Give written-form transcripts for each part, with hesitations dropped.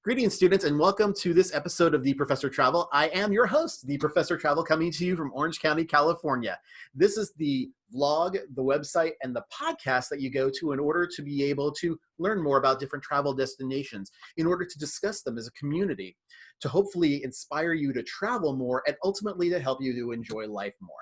Greetings, students, and welcome to this episode of The Professor Travel. I am your host, The Professor Travel, coming to you from Orange County, California. This is the vlog, the website, and the podcast that you go to in order to be able to learn more about different travel destinations, in order to discuss them as a community, to hopefully inspire you to travel more, and ultimately to help you to enjoy life more.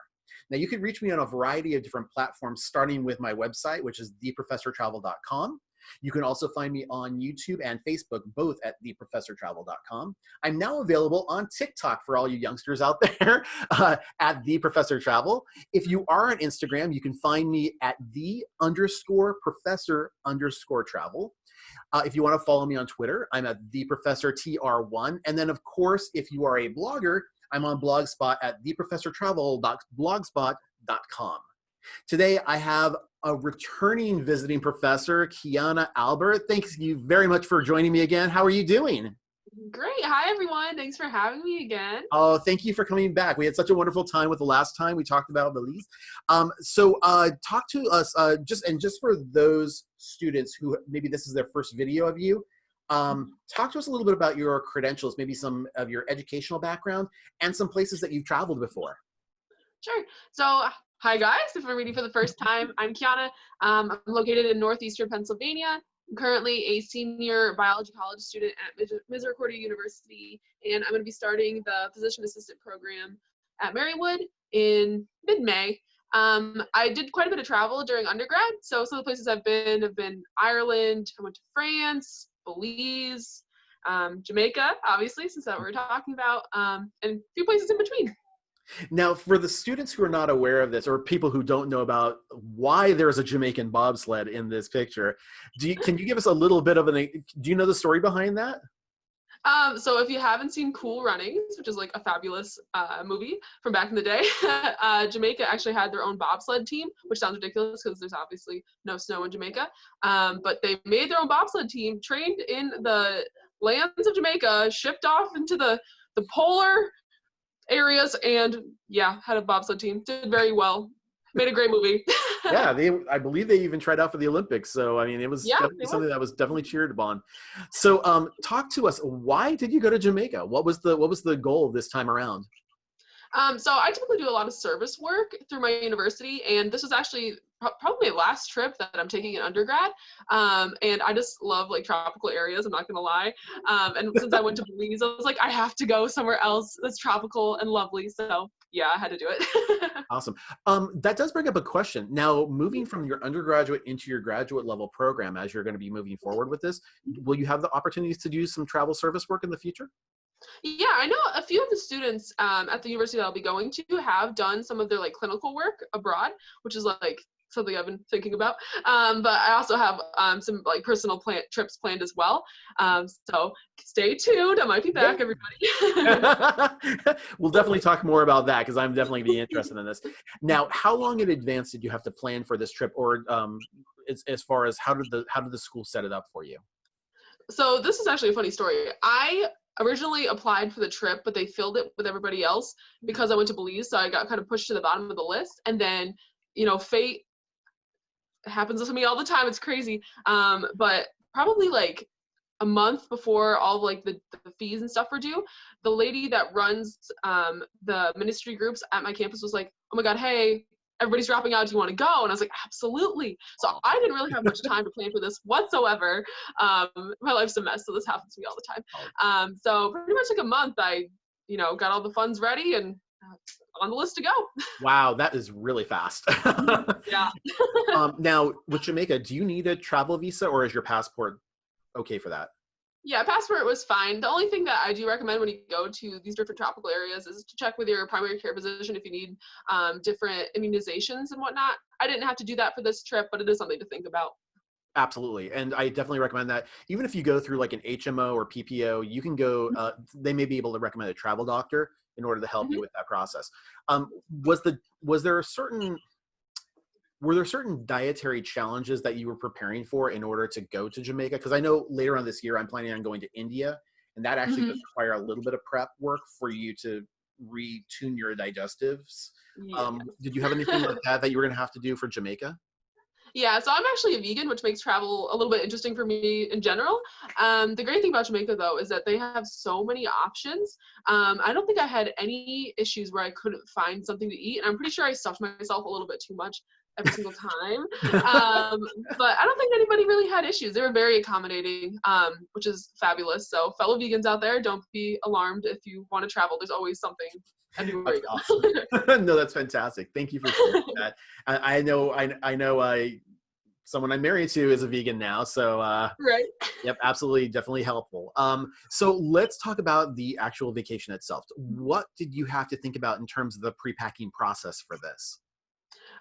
Now, you can reach me on a variety of different platforms, starting with my website, which is theprofessortravel.com. You can also find me on YouTube and Facebook, both at theprofessortravel.com. I'm now available on TikTok for all you youngsters out there at theprofessortravel. If you are on Instagram, you can find me at the_professor_travel. If you want to follow me on Twitter, I'm at theprofessortr1. And then, of course, if you are a blogger, I'm on Blogspot at theprofessortravel.blogspot.com. Today, I have a returning visiting professor, Keana Albert. Thanks you very much for joining me again. How are you doing? Great. Hi, everyone. Thanks for having me again. Oh, thank you for coming back. We had such a wonderful time with the last time we talked about Belize. Talk to us, just for those students who maybe this is their first video of you, talk to us a little bit about your credentials, maybe some of your educational background, and some places that you've traveled before. Sure. So, hi, guys. If we're meeting for the first time, I'm Keana. I'm located in northeastern Pennsylvania. I'm currently a senior biology college student at Misericordia University, and I'm going to be starting the physician assistant program at Marywood in mid-May. I did quite a bit of travel during undergrad, so some of the places I've been have been Ireland, I went to France, Belize, Jamaica, obviously, since that we're talking about, and a few places in between. Now, for the students who are not aware of this, or people who don't know about why there's a Jamaican bobsled in this picture, can you give us a little bit of do you know the story behind that? So if you haven't seen Cool Runnings, which is like a fabulous movie from back in the day, Jamaica actually had their own bobsled team, which sounds ridiculous because there's obviously no snow in Jamaica. But they made their own bobsled team, trained in the lands of Jamaica, shipped off into the polar areas, and yeah, had a bobsled team. Did very well. Made a great movie. Yeah, I believe they even tried out for the Olympics. So, I mean, it was definitely something that was definitely cheered upon. So, talk to us. Why did you go to Jamaica? What was the goal this time around? So I typically do a lot of service work through my university, and this was actually probably my last trip that I'm taking in undergrad. And I just love like tropical areas, I'm not gonna lie. And since I went to Belize, I was like, I have to go somewhere else that's tropical and lovely. So yeah, I had to do it. Awesome. That does bring up a question. Now, moving from your undergraduate into your graduate level program, as you're going to be moving forward with this, will you have the opportunities to do some travel service work in the future? Yeah, I know a few of the students at the university that I'll be going to have done some of their like clinical work abroad, which is like something I've been thinking about. But I also have some like personal trips planned as well. So stay tuned. I might be back, everybody. We'll definitely talk more about that because I'm definitely be interested in this. Now, how long in advance did you have to plan for this trip, or as far as how did the school set it up for you? So this is actually a funny story. I originally applied for the trip, but they filled it with everybody else because I went to Belize, so I got kind of pushed to the bottom of the list. And then, fate happens to me all the time. It's crazy. But probably like a month before all like the fees and stuff were due, the lady that runs the ministry groups at my campus was like, oh my God, hey, everybody's dropping out. Do you want to go? And I was like, absolutely. So I didn't really have much time to plan for this whatsoever. My life's a mess, so this happens to me all the time. So pretty much like a month, I, got all the funds ready and on the list to go. Wow, that is really fast. Yeah. Now, with Jamaica, do you need a travel visa, or is your passport okay for that? Yeah, passport was fine. The only thing that I do recommend when you go to these different tropical areas is to check with your primary care physician if you need different immunizations and whatnot. I didn't have to do that for this trip, but it is something to think about. Absolutely. And I definitely recommend that. Even if you go through like an HMO or PPO, you can go, they may be able to recommend a travel doctor in order to help you with that process. Were there certain dietary challenges that you were preparing for in order to go to Jamaica? Because I know later on this year, I'm planning on going to India, and that actually does require a little bit of prep work for you to retune your digestives. Yeah. Did you have anything like that you were going to have to do for Jamaica? Yeah, so I'm actually a vegan, which makes travel a little bit interesting for me in general. The great thing about Jamaica, though, is that they have so many options. I don't think I had any issues where I couldn't find something to eat, and I'm pretty sure I stuffed myself a little bit too much every single time. But I don't think anybody really had issues. They were very accommodating, which is fabulous. So fellow vegans out there, don't be alarmed if you want to travel. There's always something everywhere That's you go. awesome. No, that's fantastic. Thank you for sharing that. I know someone I'm married to is a vegan now, so Right. yep, absolutely, definitely helpful. So let's talk about the actual vacation itself. What did you have to think about in terms of the pre-packing process for this?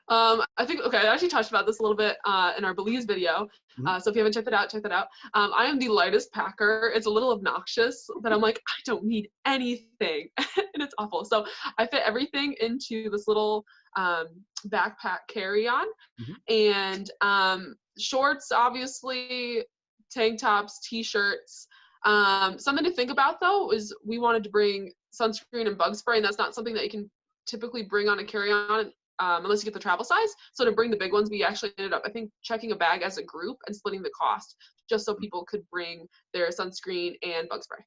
I think, okay, I actually touched about this a little bit in our Belize video. Mhm. So if you haven't checked it out, check that out. I am the lightest packer. It's a little obnoxious that I'm like, I don't need anything. And it's awful. So I fit everything into this little backpack carry-on. Mhm. And shorts, obviously, tank tops, t-shirts. Something to think about, though, is we wanted to bring sunscreen and bug spray, and that's not something that you can typically bring on a carry-on unless you get the travel size. So to bring the big ones, we actually ended up, I think, checking a bag as a group and splitting the cost just so people could bring their sunscreen and bug spray.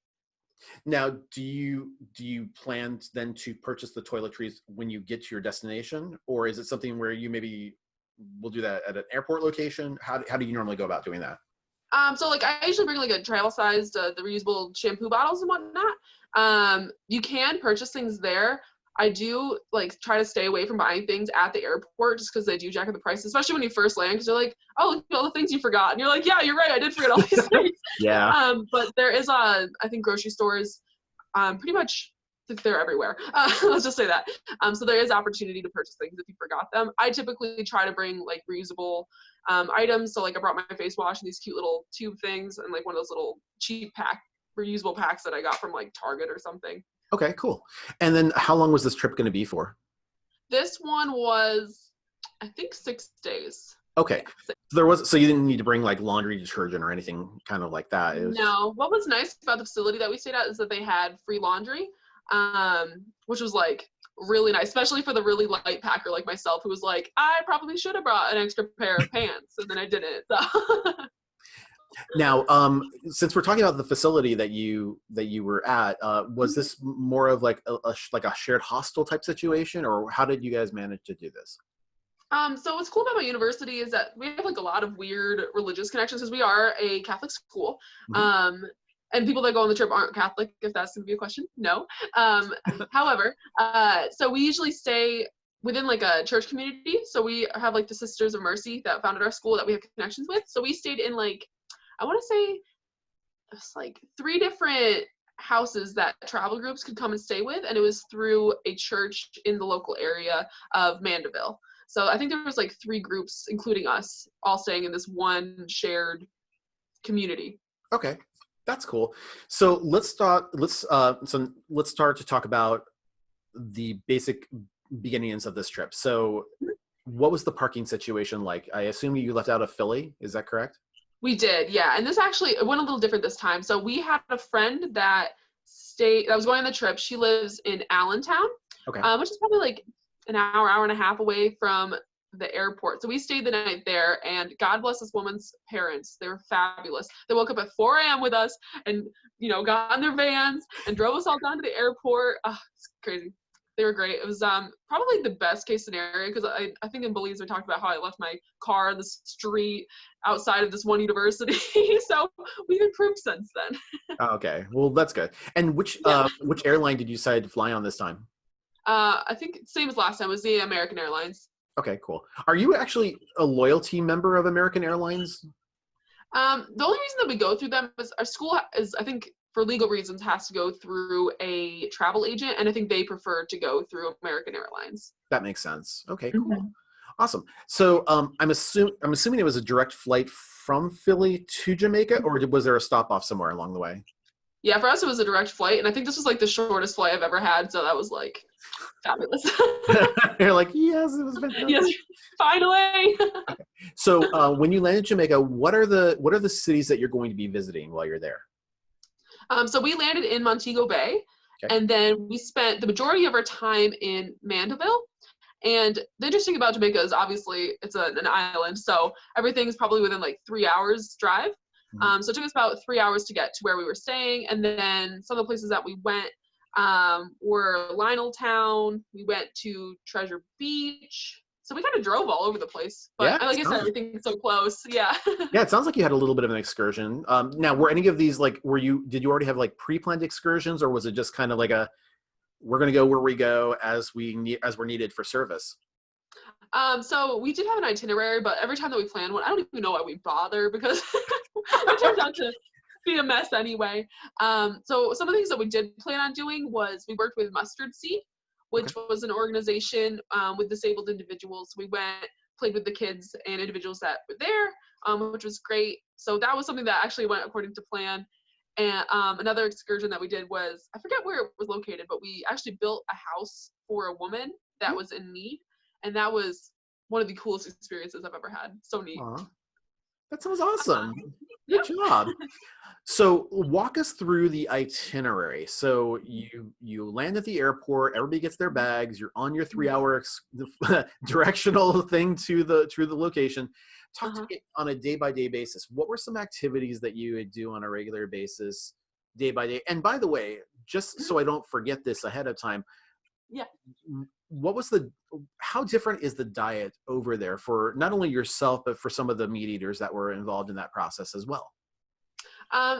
Now, do you plan then to purchase the toiletries when you get to your destination, or is it something where you maybe will do that at an airport location? How do you normally go about doing that? So like I usually bring like a travel sized, the reusable shampoo bottles and whatnot. You can purchase things there. I do like try to stay away from buying things at the airport just because they do jack up the price, especially when you first land, because they're like, oh, look at all the things you forgot. And you're like, yeah, you're right. I did forget all these things. Yeah. But there is I think grocery stores, pretty much they're everywhere. Let's just say that. So there is opportunity to purchase things if you forgot them. I typically try to bring like reusable items. So like I brought my face wash and these cute little tube things and like one of those little cheap reusable packs that I got from like Target or something. Okay, cool. And then how long was this trip going to be for? This one was, I think, 6 days. Okay. Yeah, 6. So you didn't need to bring like laundry detergent or anything kind of like that. It was just, No, what was nice about the facility that we stayed at is that they had free laundry, which was like really nice, especially for the really light packer like myself, who was like, I probably should have brought an extra pair of pants, and then I didn't. So. now, since we're talking about the facility that you were at, was this more of like like a shared hostel type situation, or how did you guys manage to do this? So what's cool about my university is that we have like a lot of weird religious connections because we are a Catholic school. Mhm. And people that go on the trip aren't Catholic, if that's going to be a question. No. However, so we usually stay within like a church community. So we have like the Sisters of Mercy that founded our school that we have connections with. So we stayed in like, I want to say it's like 3 different houses that travel groups could come and stay with. And it was through a church in the local area of Mandeville. So I think there was like 3 groups, including us, all staying in this one shared community. Okay, that's cool. So let's start. Let's start to talk about the basic beginnings of this trip. So, what was the parking situation like? I assume you left out of Philly. Is that correct? We did, yeah. And this actually it went a little different this time. So we had a friend that was going on the trip. She lives in Allentown, Okay. which is probably like an hour and a half away from the airport. So we stayed the night there, and God bless this woman's parents. They were fabulous. They woke up at 4 a.m. with us and, got in their vans and drove us all down to the airport. It's crazy. They were great. It was probably the best case scenario because I think in Belize we talked about how I left my car in the street outside of this one university. So we've improved since then. Okay. Well, that's good. And which airline did you decide to fly on this time? I think same as last time, was the American Airlines. Okay, cool. Are you actually a loyalty member of American Airlines? The only reason that we go through them is our school is, I think, for legal reasons, has to go through a travel agent, and I think they prefer to go through American Airlines. That makes sense. Okay, cool. Mm-hmm. Awesome. So I'm assuming it was a direct flight from Philly to Jamaica, or was there a stop off somewhere along the way? Yeah, for us it was a direct flight, and I think this was like the shortest flight I've ever had, so that was like fabulous. You're like, yes, it was fantastic. Yes, finally. Okay. So when you land in Jamaica, what are the cities that you're going to be visiting while you're there? So we landed in Montego Bay, okay. And then we spent the majority of our time in Mandeville. And the interesting about Jamaica is obviously it's an island, so everything's probably within like 3 hours drive. So it took us about 3 hours to get to where we were staying. And then some of the places that we went were Lioneltown. We went to Treasure Beach. So we kind of drove all over the place. But Yeah, like I said, everything's so close. Yeah. yeah, it sounds like you had a little bit of an excursion. Now, were any of these like, did you already have like pre-planned excursions, or was it just kind of like we're going to go where we go as we're needed for service? So we did have an itinerary, but every time that we planned one, I don't even know why we bother, because it turns out to be a mess anyway. So some of the things that we did plan on doing was we worked with Mustard Seed, which was an organization with disabled individuals. We went, played with the kids and individuals that were there, which was great. So that was something that actually went according to plan. And another excursion that we did was, I forget where it was located, but we actually built a house for a woman that was in need. And that was one of the coolest experiences I've ever had. So neat. Aww. That sounds awesome. Yeah. Good job. So walk us through the itinerary. So you land at the airport, everybody gets their bags, you're on your 3-hour directional thing to the location. Talk to me on a day-by-day basis. What were some activities that you would do on a regular basis, day by day? And by the way, just so I don't forget this ahead of time, yeah, how different is the diet over there for not only yourself, but for some of the meat eaters that were involved in that process as well?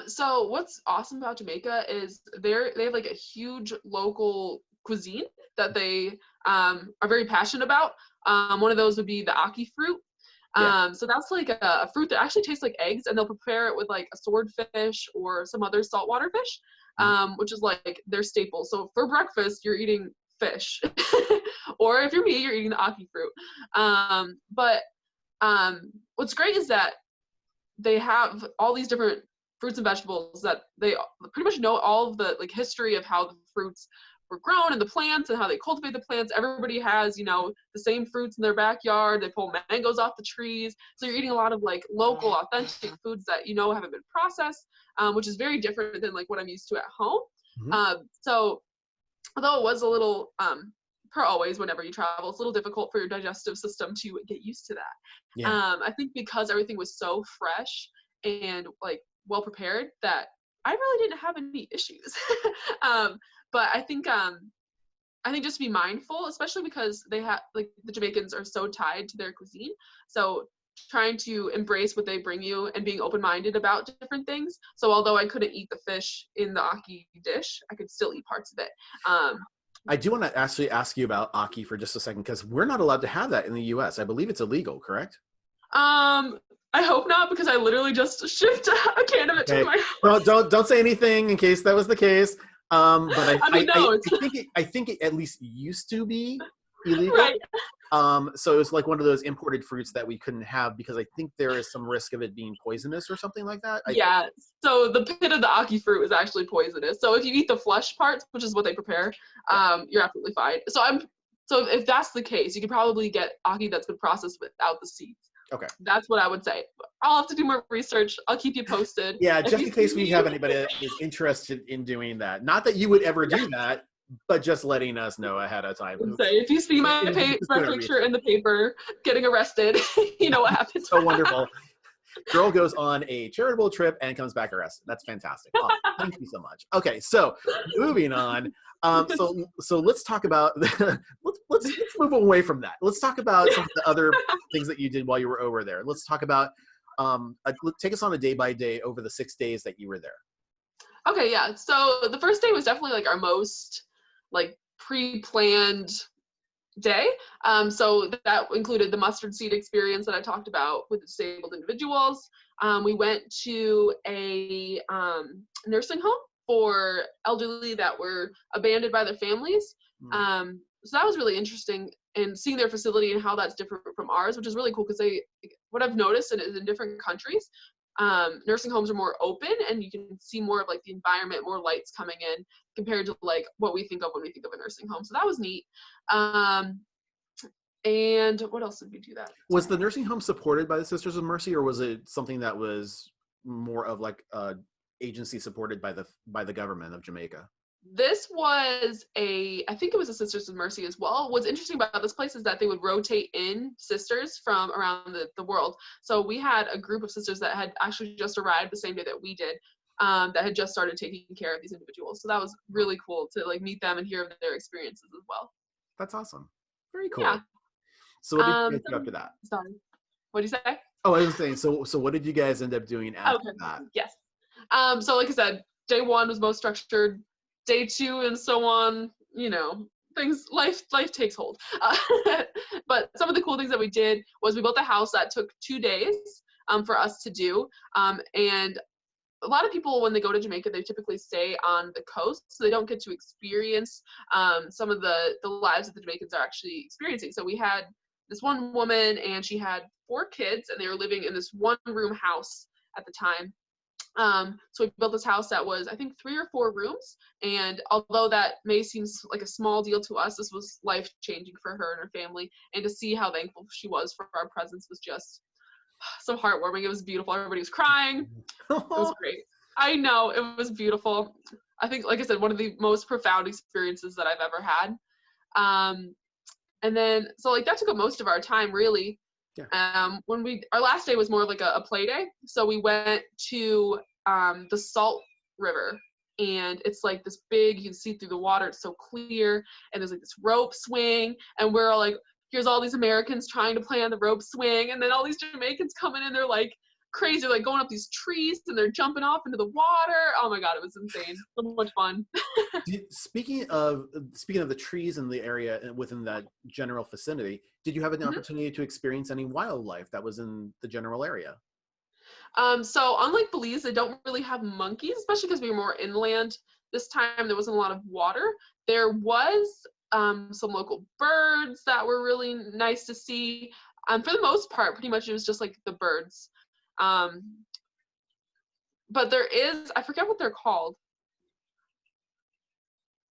So what's awesome about Jamaica is they have like a huge local cuisine that they are very passionate about. One of those would be the ackee fruit. So that's like a fruit that actually tastes like eggs, and they'll prepare it with like a swordfish or some other saltwater fish, which is like their staple. So for breakfast, you're eating fish, or if you're me, you're eating the ackee fruit. But what's great is that they have all these different fruits and vegetables that they pretty much know all of the like history of how the fruits were grown and the plants and how they cultivate the plants. Everybody has, the same fruits in their backyard. They pull mangoes off the trees. So you're eating a lot of like local, authentic foods that, haven't been processed, which is very different than like what I'm used to at home. So although it was a little, per always, whenever you travel, it's a little difficult for your digestive system to get used to that. Yeah. I think because everything was so fresh and like well prepared that I really didn't have any issues. But I think just to be mindful, especially because they have like the Jamaicans are so tied to their cuisine. So trying to embrace what they bring you and being open-minded about different things. So although I couldn't eat the fish in the ackee dish, I could still eat parts of it. I do want to actually ask you about ackee for just a second, because we're not allowed to have that in the U.S. I believe it's illegal, correct? I hope not, because I literally just shipped a can of it to my house. Well, don't say anything in case that was the case. But I think it at least used to be illegal. Right. So it was like one of those imported fruits that we couldn't have because I think there is some risk of it being poisonous or something like that. Yeah. So the pit of the ackee fruit is actually poisonous. So if you eat the flesh parts, which is what they prepare, you're absolutely fine. So if that's the case, you could probably get ackee that's been processed without the seeds. Okay. That's what I would say. I'll have to do more research. I'll keep you posted. Yeah, just in case we have anybody that is interested in doing that. Not that you would ever do that, but just letting us know ahead of time. If you see my picture in the paper getting arrested, you know what happens. So wonderful. Girl goes on a charitable trip and comes back arrested. That's fantastic. Oh, thank you so much. Okay, so moving on. So let's talk about let's move away from that. Let's talk about some of the other things that you did while you were over there. Let's talk about take us on a day by day over the 6 days that you were there. Okay, yeah. So the first day was definitely like our most like pre-planned day. So that included the mustard seed experience that I talked about with disabled individuals. We went to a nursing home for elderly that were abandoned by their families. So that was really interesting, and seeing their facility and how that's different from ours, which is really cool because what I've noticed is in different countries, nursing homes are more open and you can see more of like the environment, more lights coming in compared to like what we think of when we think of a nursing home. So that was neat. And what else did we do that? Was the nursing home supported by the Sisters of Mercy, or was it something that was more of like a agency supported by the government of Jamaica? This was I think it was a Sisters of Mercy as well. What's interesting about this place is that they would rotate in sisters from around the world. So we had a group of sisters that had actually just arrived the same day that we did, that had just started taking care of these individuals. So that was really cool to like meet them and hear their experiences as well. That's awesome. Very cool. Yeah. So what did you guys do after that? Sorry. What did you say? Oh, I was saying, so what did you guys end up doing after that? Yes. So like I said, day one was most structured. Day two and so on, life takes hold. But some of the cool things that we did was we built a house that took 2 days for us to do. And a lot of people, when they go to Jamaica, they typically stay on the coast, so they don't get to experience some of the lives that the Jamaicans are actually experiencing. So we had this one woman, and she had 4 kids, and they were living in this one-room house at the time. So we built this house that was, I think, 3 or 4 rooms. And although that may seem like a small deal to us, this was life-changing for her and her family. And to see how thankful she was for our presence was just so heartwarming. It was beautiful. Everybody was crying. It was great. I know, it was beautiful. I think, like I said, one of the most profound experiences that I've ever had. And then, so like that took up most of our time, really. Yeah. Our last day was more like a play day. So we went to the Salt River, and it's like this big, you can see through the water, it's so clear, and there's like this rope swing, and we're all like, here's all these Americans trying to play on the rope swing, and then all these Jamaicans coming in, they're like crazy, like going up these trees, and they're jumping off into the water. Oh my God, it was insane. So much fun. Speaking of the trees in the area within that general vicinity, did you have an opportunity to experience any wildlife that was in the general area? So unlike Belize, they don't really have monkeys, especially because we were more inland. This time there wasn't a lot of water. There was some local birds that were really nice to see. For the most part, pretty much it was just like the birds. But there is, I forget what they're called.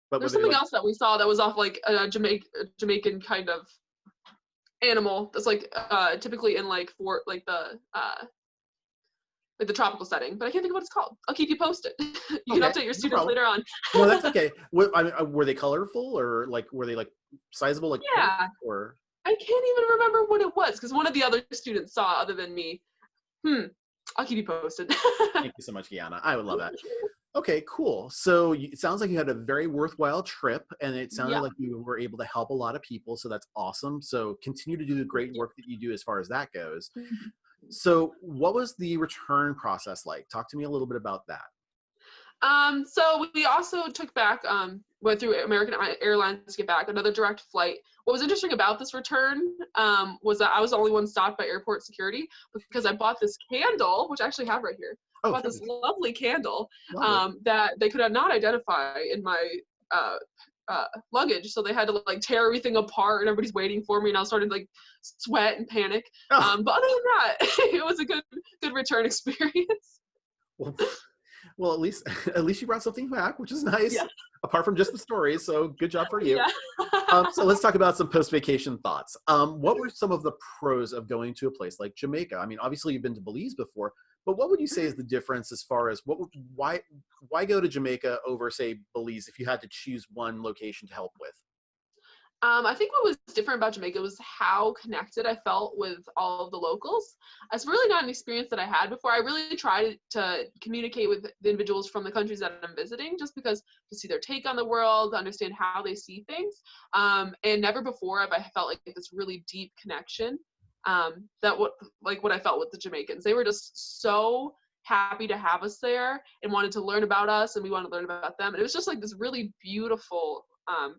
But there's something else that we saw that was off like a Jamaican kind of animal that's like typically in like the tropical setting, but I can't think of what it's called. I'll keep you posted. You can update your students later on. No, that's okay. Were they colorful, or like were they like sizable? Like yeah. Or I can't even remember what it was because one of the other students saw other than me. I'll keep you posted. Thank you so much, Keana. I would love that. Okay, cool. So it sounds like you had a very worthwhile trip, and it sounded like you were able to help a lot of people. So that's awesome. So continue to do the great work that you do as far as that goes. So what was the return process like? Talk to me a little bit about that. So we also took back, went through American Airlines to get back, another direct flight. What was interesting about this return was that I was the only one stopped by airport security because I bought this candle, which I actually have right here. I bought this lovely candle that they could not identify in my luggage, so they had to like tear everything apart, and everybody's waiting for me, and I was starting to like sweat and panic. But other than that, it was a good return experience. Well, at least you brought something back, which is nice. Apart from just the stories, so good job for you. So let's talk about some post-vacation thoughts. What were some of the pros of going to a place like Jamaica? I mean, obviously you've been to Belize before, but what would you say is the difference as far as why go to Jamaica over, say, Belize if you had to choose one location to help with? I think what was different about Jamaica was how connected I felt with all of the locals. It's really not an experience that I had before. I really tried to communicate with the individuals from the countries that I'm visiting, just because to see their take on the world, to understand how they see things. And never before have I felt like this really deep connection what I felt with the Jamaicans. They were just so happy to have us there and wanted to learn about us, and we wanted to learn about them. And it was just like this really beautiful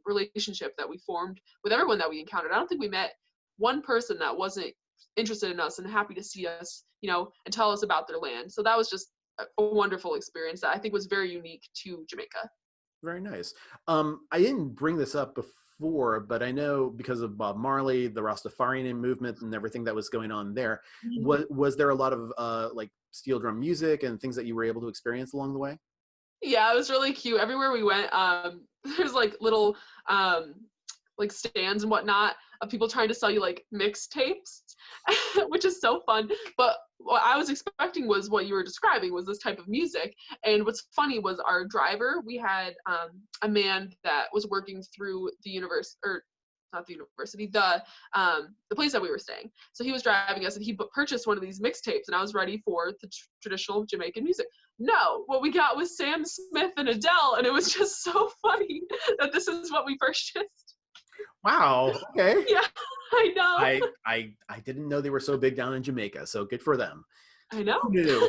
relationship that we formed with everyone that we encountered. I don't think we met one person that wasn't interested in us and happy to see us, and tell us about their land. So that was just a wonderful experience that I think was very unique to Jamaica. Very nice. I didn't bring this up before, but I know because of Bob Marley, the Rastafarian movement, and everything that was going on there, was there a lot of like steel drum music and things that you were able to experience along the way? Yeah, it was really cute. Everywhere we went, there's like little like stands and whatnot of people trying to sell you like mixtapes, which is so fun. But what I was expecting was what you were describing, was this type of music. And what's funny was our driver, we had a man that was working through the universe, or not the university, the place that we were staying. So he was driving us, and he purchased one of these mixtapes, and I was ready for the traditional Jamaican music. No, what we got was Sam Smith and Adele, and it was just so funny that this is what we purchased. Wow. Okay. Yeah, I know. I didn't know they were so big down in Jamaica, so good for them. I know. Who knew?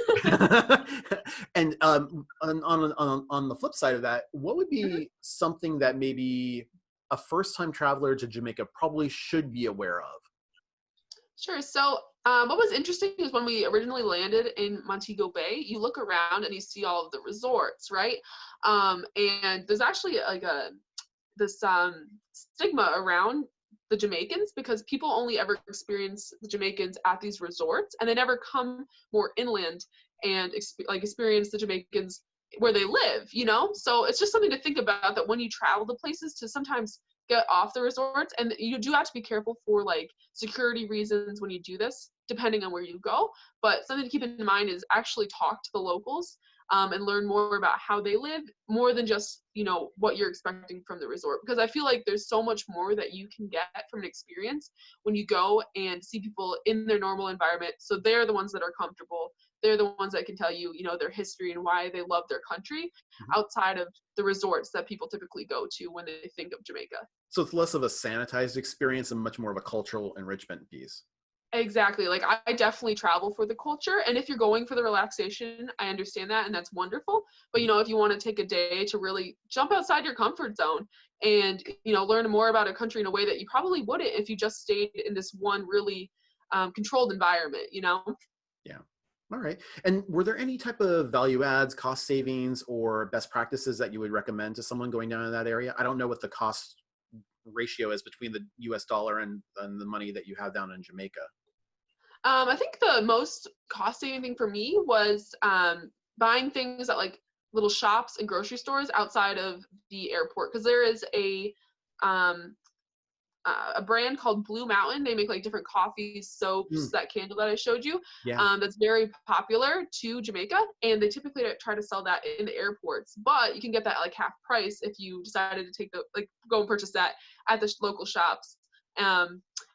And on the flip side of that, what would be something that maybe a first-time traveler to Jamaica probably should be aware of? Sure. So what was interesting is when we originally landed in Montego Bay, you look around and you see all of the resorts, right? And there's actually like this stigma around the Jamaicans, because people only ever experience the Jamaicans at these resorts, and they never come more inland and experience the Jamaicans where they live, you know? So it's just something to think about, that when you travel to places, to sometimes get off the resorts, and you do have to be careful for like security reasons when you do this, depending on where you go. But something to keep in mind is actually talk to the locals, and learn more about how they live, more than just, you know, what you're expecting from the resort. Because I feel like there's so much more that you can get from an experience when you go and see people in their normal environment. So they're the ones that are comfortable. They're the ones that can tell you, you know, their history and why they love their country, outside of the resorts that people typically go to when they think of Jamaica. So it's less of a sanitized experience and much more of a cultural enrichment piece. Exactly. Like, I definitely travel for the culture. And if you're going for the relaxation, I understand that, and that's wonderful. But, you know, if you want to take a day to really jump outside your comfort zone and, you know, learn more about a country in a way that you probably wouldn't if you just stayed in this one really controlled environment, you know? Yeah. All right. And were there any type of value adds, cost savings, or best practices that you would recommend to someone going down in that area? I don't know what the cost ratio is between the US dollar and the money that you have down in Jamaica. I think the most cost saving thing for me was buying things at like little shops and grocery stores outside of the airport, because there is um, a brand called Blue Mountain. They make like different coffees, soaps, that candle that I showed you. Yeah. That's very popular to Jamaica, and they typically try to sell that in the airports. But you can get that at like half price if you decided to go and purchase that at the local shops.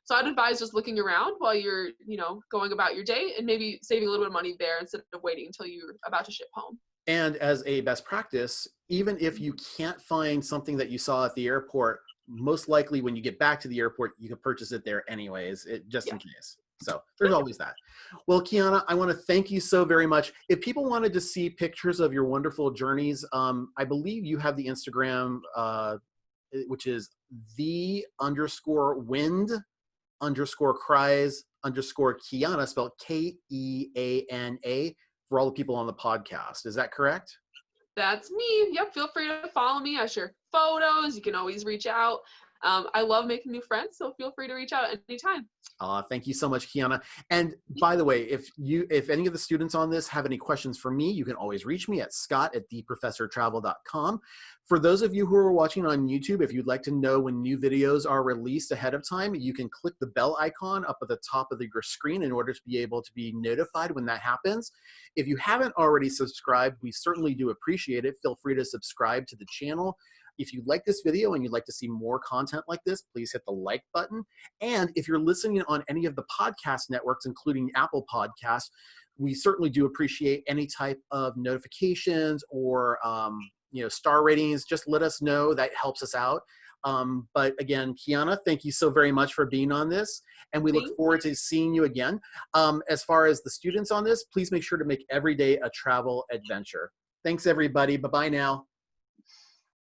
So I'd advise just looking around while you're, you know, going about your day, and maybe saving a little bit of money there instead of waiting until you're about to ship home. And as a best practice, even if you can't find something that you saw at the airport, most likely when you get back to the airport, you can purchase it there anyways, just in case. So there's always that. Well, Keana, I want to thank you so very much. If people wanted to see pictures of your wonderful journeys, I believe you have the Instagram, which is the_wind_cries_Keana, spelled Keana, for all the people on the podcast. Is that correct? That's me. Yep. Feel free to follow me. I share photos. You can always reach out. I love making new friends, so feel free to reach out anytime. Thank you so much, Keana. And by the way, if any of the students on this have any questions for me, you can always reach me at scott@theprofessortravel.com. For those of you who are watching on YouTube, if you'd like to know when new videos are released ahead of time, you can click the bell icon up at the top of your screen in order to be able to be notified when that happens. If you haven't already subscribed, we certainly do appreciate it. Feel free to subscribe to the channel. If you like this video and you'd like to see more content like this, please hit the like button. And if you're listening on any of the podcast networks, including Apple Podcasts, we certainly do appreciate any type of notifications or star ratings. Just let us know. That helps us out. But again, Keana, thank you so very much for being on this. And we look forward to seeing you again. As far as the students on this, please make sure to make every day a travel adventure. Thanks, everybody. Bye-bye now.